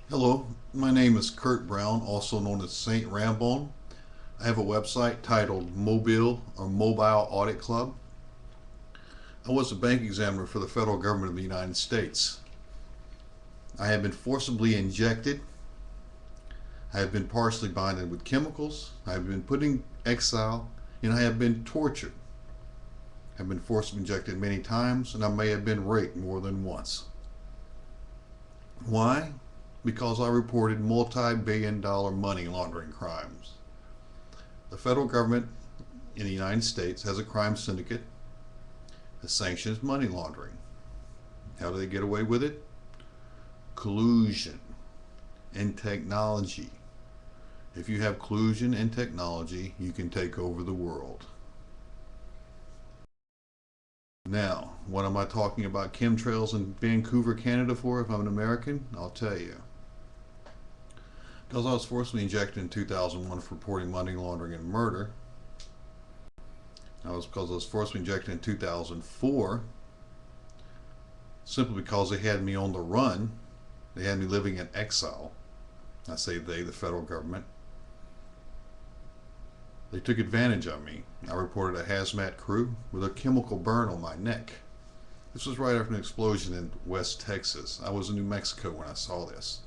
Hello, my name is Kurt Brown, also known as Saint Rambone. I have a website titled Mobile Audit Club. I was a bank examiner for the federal government of the United States. I have been forcibly injected. I have been partially bonded with chemicals. I have been put in exile, and I have been tortured. I have been forcibly injected many times, and I may have been raped more than once. Why? Because I reported multi-billion-dollar money laundering crimes. The federal government in the United States has a crime syndicate that sanctions money laundering. How do they get away with it? Collusion and technology. If you have collusion and technology, you can take over the world. Now, what am I talking about chemtrails in Vancouver, Canada for if I'm an American? I'll tell you. Because I was forcibly injected in 2001 for reporting money laundering and murder. Because I was forcibly injected in 2004 simply because they had me on the run. They had me living in exile. I say they, the federal government. They took advantage of me. I reported a hazmat crew with a chemical burn on my neck. This was right after an explosion in West Texas. I was in New Mexico when I saw this.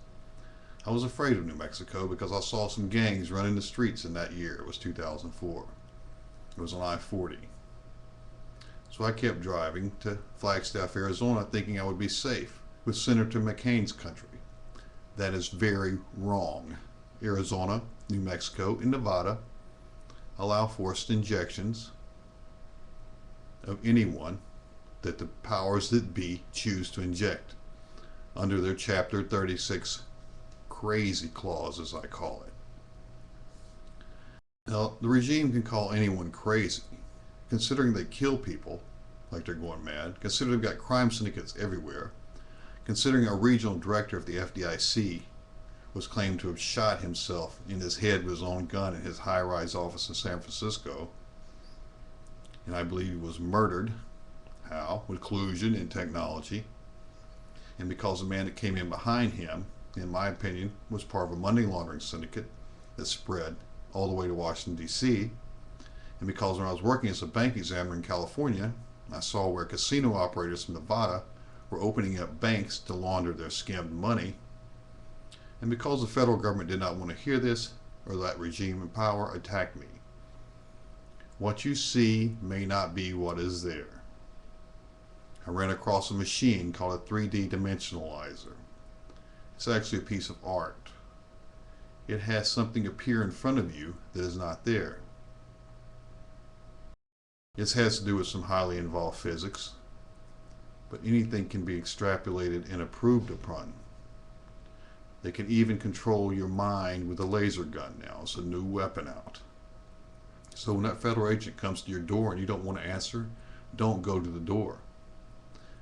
I was afraid of New Mexico because I saw some gangs running the streets in that year. It was 2004. It was on I-40. So I kept driving to Flagstaff, Arizona, thinking I would be safe with Senator McCain's country. That is very wrong. Arizona, New Mexico, and Nevada allow forced injections of anyone that the powers that be choose to inject under their Chapter 36 crazy clause, as I call it. Now, the regime can call anyone crazy, considering they kill people like they're going mad, considering they've got crime syndicates everywhere, considering a regional director of the FDIC was claimed to have shot himself in his head with his own gun in his high-rise office in San Francisco, and I believe he was murdered. How? With collusion and technology. And because the man that came in behind him, in my opinion, was part of a money laundering syndicate that spread all the way to Washington, D.C. And because when I was working as a bank examiner in California, I saw where casino operators from Nevada were opening up banks to launder their skimmed money. And because the federal government did not want to hear this, or that regime in power attacked me. What you see may not be what is there. I ran across a machine called a 3D dimensionalizer. It's actually a piece of art. It has something appear in front of you that is not there. It has to do with some highly involved physics, but anything can be extrapolated and improved upon. They can even control your mind with a laser gun now. It's a new weapon out. So when that federal agent comes to your door and you don't want to answer, don't go to the door.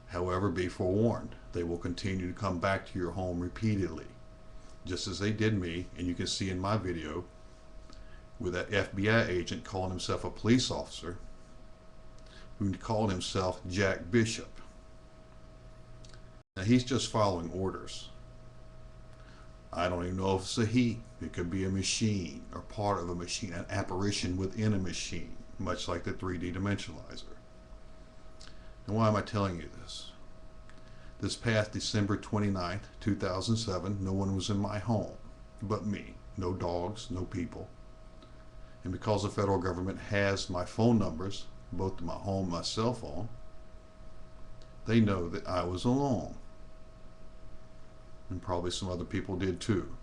However, be forewarned, they will continue to come back to your home repeatedly, just as they did me, and you can see in my video with that FBI agent calling himself a police officer who called himself Jack Bishop. Now he's just following orders. I don't even know if it's a he. It could be a machine or part of a machine, an apparition within a machine, much like the 3D dimensionalizer. And why am I telling you this? This past December 29th, 2007, no one was in my home but me. No dogs, no people. And because the federal government has my phone numbers, both to my home and my cell phone, they know that I was alone. And probably some other people did too.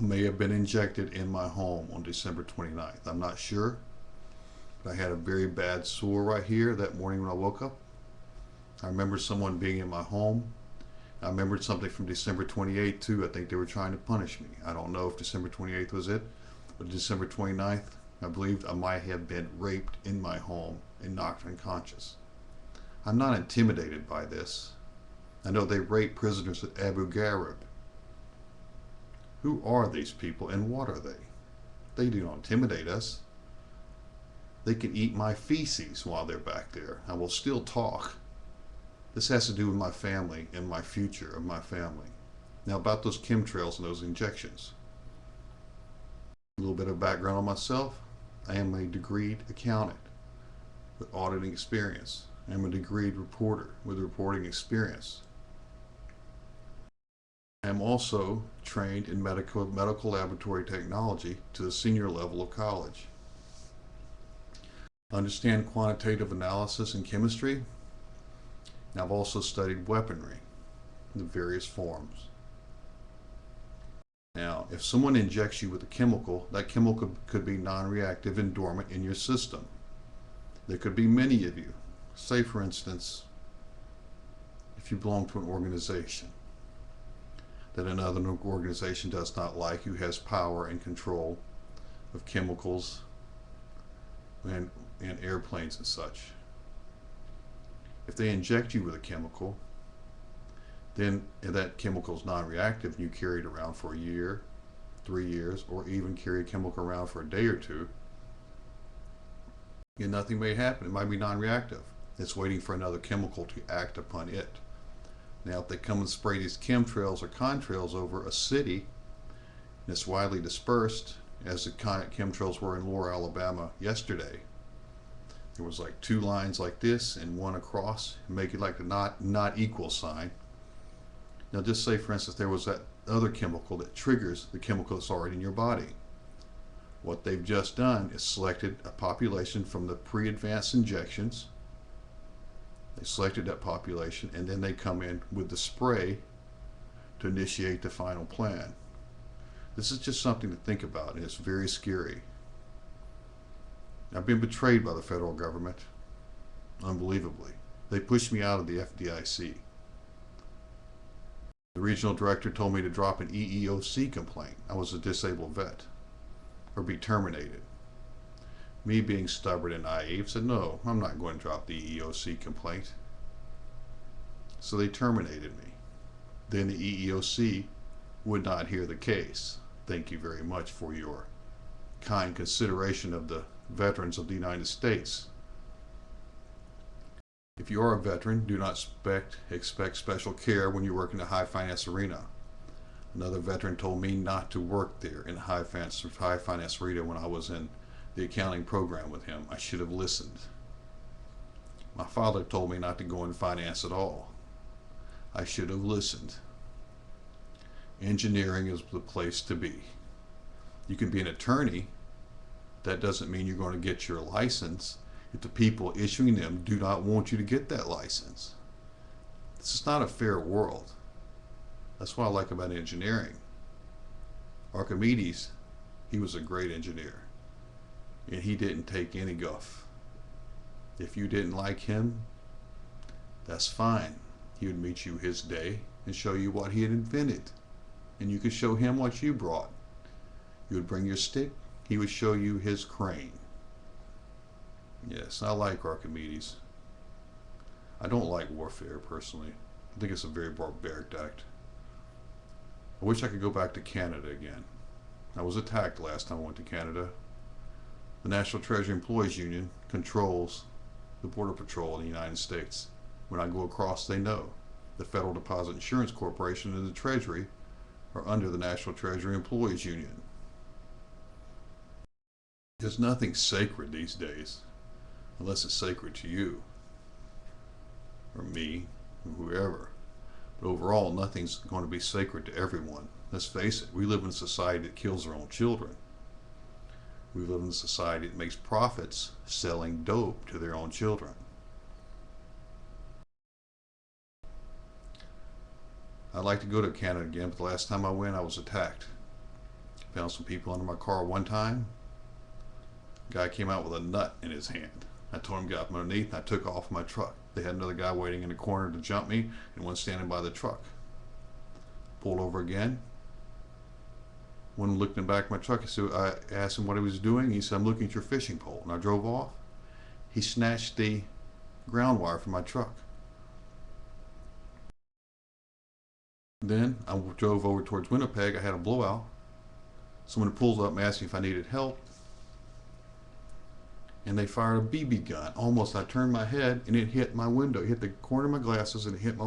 I may have been injected in my home on December 29th. I'm not sure. I had a very bad sore right here that morning when I woke up. I remember someone being in my home. I remembered something from December 28th too. I think they were trying to punish me. I don't know if December 28th was it, but December 29th, I believe I might have been raped in my home and knocked unconscious. I'm not intimidated by this. I know they rape prisoners at Abu Ghraib. Who are these people and what are they? They do not intimidate us. They can eat my feces while they're back there. I will still talk. This has to do with my family and my future of my family. Now about those chemtrails and those injections. A little bit of background on myself. I am a degreed accountant with auditing experience. I am a degreed reporter with reporting experience. I am also trained in medical laboratory technology to the senior level of college. I understand quantitative analysis and chemistry, and I've also studied weaponry in the various forms. Now, if someone injects you with a chemical, that chemical could be non-reactive and dormant in your system. There could be many of you. Say, for instance, if you belong to an organization that another organization does not like, who has power and control of chemicals and airplanes and such. If they inject you with a chemical, then that chemical is non-reactive and you carry it around for a year, 3 years, or even carry a chemical around for a day or two, and nothing may happen. It might be non-reactive. It's waiting for another chemical to act upon it. Now, if they come and spray these chemtrails or contrails over a city, and it's widely dispersed, as the chemtrails were in Laurel, Alabama yesterday, there was like 2 lines like this and 1 across, and make it like the not equal sign. Now, just say, for instance, there was that other chemical that triggers the chemical that's already in your body. What they've just done is selected a population from the pre-advanced injections. They selected that population, and then they come in with the spray to initiate the final plan. This is just something to think about, and it's very scary. I've been betrayed by the federal government, unbelievably. They pushed me out of the FDIC. The regional director told me to drop an EEOC complaint. I was a disabled vet, or be terminated. Me, being stubborn and naive, said, no, I'm not going to drop the EEOC complaint. So they terminated me. Then the EEOC would not hear the case. Thank you very much for your kind consideration of the veterans of the United States. If you are a veteran, do not expect special care when you work in the high finance arena. Another veteran told me not to work there in the high finance arena when I was in the accounting program with him. I should have listened. My father told me not to go in finance at all. I should have listened. Engineering is the place to be. You can be an attorney. That doesn't mean you're going to get your license if the people issuing them do not want you to get that license. This is not a fair world. That's what I like about engineering. Archimedes, he was a great engineer, and he didn't take any guff. If you didn't like him, that's fine. He would meet you his day and show you what he had invented, and you could show him what you brought. You would bring your stick, he would show you his crane. Yes, I like Archimedes. I don't like warfare personally. I think it's a very barbaric act. I wish I could go back to Canada again. I was attacked last time I went to Canada. The National Treasury Employees Union controls the Border Patrol in the United States. When I go across, they know. The Federal Deposit Insurance Corporation and the Treasury are under the National Treasury Employees Union. There's nothing sacred these days, unless it's sacred to you, or me, or whoever. But overall, nothing's going to be sacred to everyone. Let's face it, we live in a society that kills their own children. We live in a society that makes profits selling dope to their own children. I'd like to go to Canada again, but the last time I went, I was attacked. Found some people under my car one time. A guy came out with a nut in his hand. I told him to get up underneath, and I took off my truck. They had another guy waiting in the corner to jump me, and one standing by the truck. Pulled over again. One looked in the back of my truck. I asked him what he was doing. He said, I'm looking at your fishing pole. And I drove off. He snatched the ground wire from my truck. Then I drove over towards Winnipeg. I had a blowout. Someone pulls up and asked me if I needed help. And they fired a BB gun. Almost, I turned my head and it hit my window. It hit the corner of my glasses and it hit my